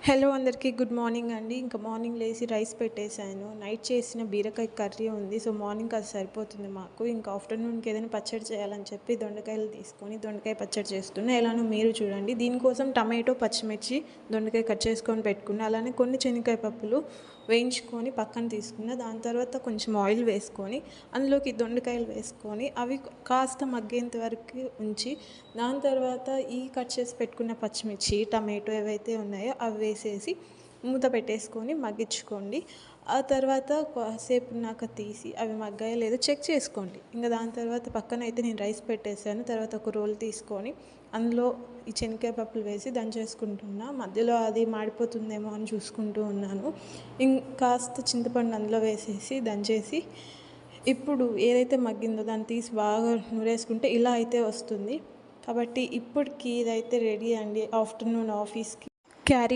Hello అందరికీ good morning అండి. ఇంకా మార్నింగ్ లేసి రైస్ పెట్టేశాను. నైట్ చేసిన బీరకాయ కర్రీ ఉంది. సో మార్నింగ్ అది సరిపోతుంది మాకు. ఇంకా ఆఫ్టర్నూన్కి ఏదైనా పచ్చడి చేయాలని చెప్పి దొండకాయలు తీసుకొని దొండకాయ పచ్చడి చేస్తున్నా. ఎలానో మీరు చూడండి. దీనికోసం టమాటో, పచ్చిమిర్చి, దొండకాయ కట్ చేసుకొని పెట్టుకున్నా. అలానే కొన్ని శనగకాయ పప్పులు వేయించుకొని పక్కన తీసుకున్న. దాని తర్వాత కొంచెం ఆయిల్ వేసుకొని అందులోకి దొండకాయలు వేసుకొని అవి కాస్త మగ్గేంత వరకు ఉంచి దాని తర్వాత ఈ కట్ చేసి పెట్టుకున్న పచ్చిమిర్చి, టమాటో ఏవైతే ఉన్నాయో అవి వేసేసి మూత పెట్టేసుకొని మగ్గించుకోండి. ఆ తర్వాత కాసేపు ఉన్నాక తీసి అవి మగ్గాయో లేదో చెక్ చేసుకోండి. ఇంకా దాని తర్వాత పక్కన అయితే నేను రైస్ పెట్టేశాను. తర్వాత ఒక రోల్ తీసుకొని అందులో ఈ శనగకాయ పప్పులు వేసి దంచేసుకుంటున్నా. మధ్యలో అది మాడిపోతుందేమో అని చూసుకుంటూ ఉన్నాను. కాస్త చింతపండు అందులో వేసేసి దంచేసి ఇప్పుడు ఏదైతే మగ్గిందో దాన్ని తీసి బాగా నూరేసుకుంటే ఇలా అయితే వస్తుంది. కాబట్టి ఇప్పటికి ఇదైతే రెడీ అండి. ఆఫ్టర్నూన్ ఆఫీస్కి క్యారీ